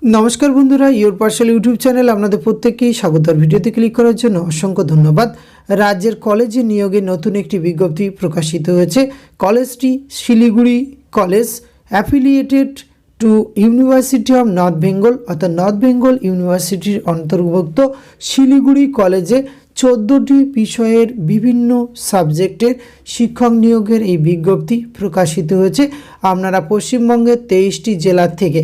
নমস্কার বন্ধুরা, your parcel YouTube channel আপনাদের প্রত্যেককেই স্বাগত। ভিডিওতে ক্লিক করার জন্য অসংখ্য ধন্যবাদ। রাজ্যের কলেজে নিয়োগের নতুন একটি বিজ্ঞপ্তি প্রকাশিত হয়েছে। কলেজটি Siliguri college, affiliated to university of north Bengal অর্থাৎ নর্থ বেঙ্গল ইউনিভার্সিটির অন্তর্ভুক্ত শিলিগুড়ি কলেজে 14টি বিষয়ের বিভিন্ন সাবজেক্টের শিক্ষক নিয়োগের এই বিজ্ঞপ্তি প্রকাশিত হয়েছে। আপনারা পশ্চিমবঙ্গের 23টি জেলার থেকে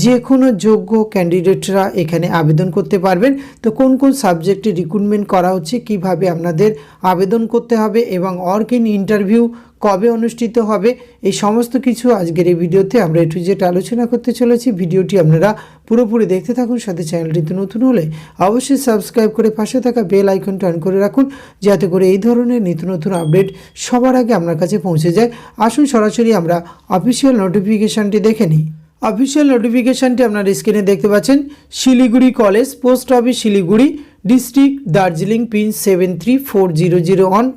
যে কোনো যোগ্য ক্যান্ডিডেটরা এখানে আবেদন করতে পারবেন। তো কোন কোন সাবজেক্টে রিক্রুটমেন্ট করা হচ্ছে, কিভাবে আপনাদের আবেদন করতে হবে এবং অর্কিন ইন্টারভিউ কবে অনুষ্ঠিত হবে, এই সমস্ত কিছু আজকের এই ভিডিওতে আমরা এ টু জেড আলোচনা করতে চলেছি। ভিডিওটি আপনারা পুরোপুরি দেখতে থাকুন। সাথে চ্যানেলটিতে নতুন হলে অবশ্যই সাবস্ক্রাইব করে পাশে থাকা বেল আইকনটা অন করে রাখুন, যাতে করে এই ধরনের নিত্য নতুন আপডেট সবার আগে আপনার কাছে পৌঁছে যায়। আসুন সরাসরি আমরা অফিসিয়াল নোটিফিকেশানটি দেখে নিই। অফিসিয়াল নোটিফিকেশানটি আপনার স্ক্রিনে দেখতে পাচ্ছেন। Siliguri college, post office Siliguri, district Darjeeling, pin 734001।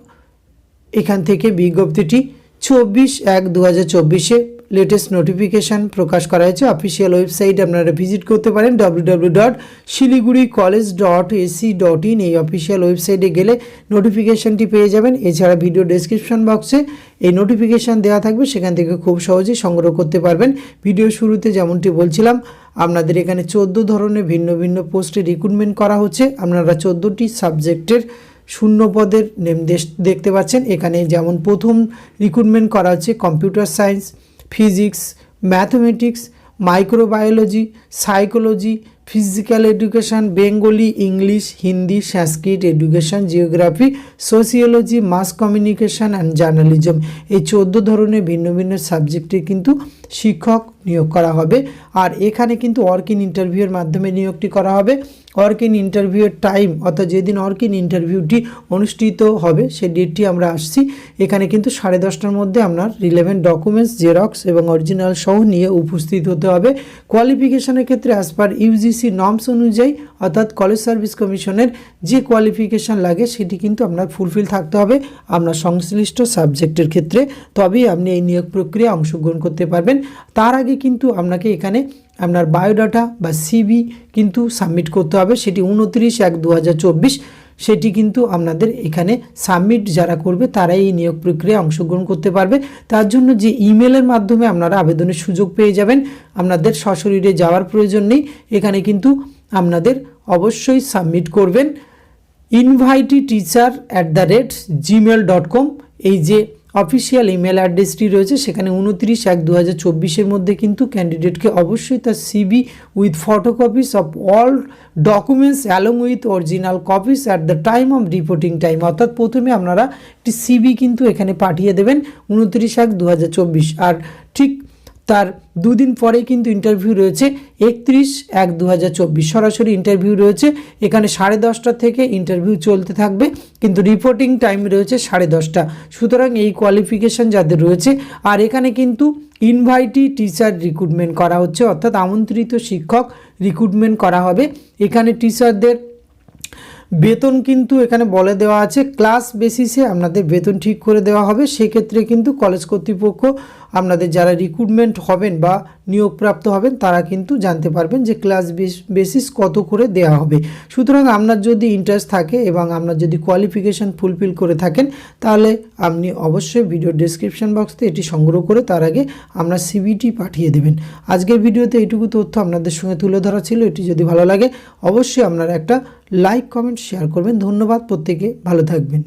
এখান থেকে বিজ্ঞপ্তিটি 24/1/2024 লেটেস্ট নোটিফিকেশান প্রকাশ করা হয়েছে। অফিসিয়াল ওয়েবসাইট আপনারা ভিজিট করতে পারেন www.শিলিগুড়িকলেজ.ac.in। এই অফিসিয়াল ওয়েবসাইটে গেলে নোটিফিকেশানটি পেয়ে যাবেন। এছাড়া ভিডিও ডেসক্রিপশন বক্সে এই নোটিফিকেশান দেওয়া থাকবে, সেখান থেকে খুব সহজেই সংগ্রহ করতে পারবেন। ভিডিও শুরুতে যেমনটি বলছিলাম, আপনাদের এখানে 14 ধরনের ভিন্ন ভিন্ন পোস্টে রিক্রুটমেন্ট করা হচ্ছে। আপনারা 14টি সাবজেক্টের শূন্য পদের নেম দেখতে পাচ্ছেন। এখানে যেমন প্রথম রিক্রুটমেন্ট করা হচ্ছে computer science, physics, mathematics, microbiology, psychology, physical education, Bengali, English, Hindi, Sanskrit education, geography, sociology, mass communication and journalism. এই 14 ধরনের ভিন্ন ভিন্ন সাবজেক্টে কিন্তু শিক্ষক নিয়োগ করা হবে। আর এখানে কিন্তু অর্কিন ইন্টারভিউয়ের মাধ্যমে নিয়োগটি করা হবে। অর্কিন ইন্টারভিউয়ের টাইম অর্থাৎ যেদিন অর্কিন ইন্টারভিউটি অনুষ্ঠিত হবে সেই ডেটটি আমরা আসছি। এখানে কিন্তু 10:30টার মধ্যে আপনার রিলেভেন্ট ডকুমেন্টস, জেরক্স এবং অরিজিনাল সহ নিয়ে উপস্থিত হতে হবে। কোয়ালিফিকেশনের ক্ষেত্রে অ্যাজ পার ইউজিসি নর্মস অনুযায়ী অর্থাৎ কলেজ সার্ভিস কমিশনের যে কোয়ালিফিকেশান লাগে সেটি কিন্তু আপনার ফুলফিল থাকতে হবে আপনার সংশ্লিষ্ট সাবজেক্টের ক্ষেত্রে, তবেই আপনি এই নিয়োগ প্রক্রিয়ায় অংশগ্রহণ করতে পারবেন। তার আগে কিন্তু আপনাকে এখানে আপনার বায়োডাটা বা সিভি কিন্তু সাবমিট করতে হবে। সেটি 29/1/2024 সেটি কিন্তু আপনাদের এখানে সাবমিট যারা করবে তারাই এই নিয়োগ প্রক্রিয়ায় অংশগ্রহণ করতে পারবে। তার জন্য যে ইমেলের মাধ্যমে আপনারা আবেদনের সুযোগ পেয়ে যাবেন, আপনাদের সশরীরে যাওয়ার প্রয়োজন নেই। এখানে কিন্তু আপনাদের অবশ্যই সাবমিট করবেন invitteacher@gmail.com। এই যে অফিসিয়াল ইমেল অ্যাড্রেসটি রয়েছে সেখানে 29/1/2024 মধ্যে কিন্তু ক্যান্ডিডেটকে অবশ্যই তার CV with photocopies of all documents along with original copies at the time of reporting time. অর্থাৎ প্রথমে আপনারা একটি সিভি কিন্তু এখানে পাঠিয়ে দেবেন 29/1/2024। আর ঠিক তার দুদিন পরে কিন্তু ইন্টারভিউ রয়েছে 31/1/2024 সরাসরি ইন্টারভিউ রয়েছে। এখানে 10:30 থেকে ইন্টারভিউ চলতে থাকবে, কিন্তু রিপোর্টিং টাইম রয়েছে 10:30। সুতরাং এই কোয়ালিফিকেশান যাদের রয়েছে। আর এখানে কিন্তু ইনভাইটি টিচার রিক্রুটমেন্ট করা হচ্ছে, অর্থাৎ আমন্ত্রিত শিক্ষক রিক্রুটমেন্ট করা হবে। এখানে টিচারদের বেতন কিন্তু এখানে বলে দেওয়া আছে, ক্লাস বেসিসে আপনাদের বেতন ঠিক করে দেওয়া হবে। সেক্ষেত্রে কিন্তু কলেজ কর্তৃপক্ষ আপনাদের যারা রিক্রুটমেন্ট হবেন বা নিয়োগপ্রাপ্ত হবেন তারা কিন্তু জানতে পারবেন যে ক্লাস বেসিস কত করে দেওয়া হবে। সুতরাং আপনার যদি ইন্টারেস্ট থাকে এবং আপনার যদি কোয়ালিফিকেশান ফুলফিল করে থাকেন তাহলে আপনি অবশ্যই ভিডিও ডেসক্রিপশন বক্সে এটি সংগ্রহ করে তার আগে আপনার সিভিটি পাঠিয়ে দেবেন। আজকের ভিডিওতে এইটুকু তথ্য আপনাদের সঙ্গে তুলে ধরা ছিল। এটি যদি ভালো লাগে অবশ্যই আপনারা একটা লাইক, কমেন্ট, শেয়ার করবেন। ধন্যবাদ, প্রত্যেকে ভালো থাকবেন।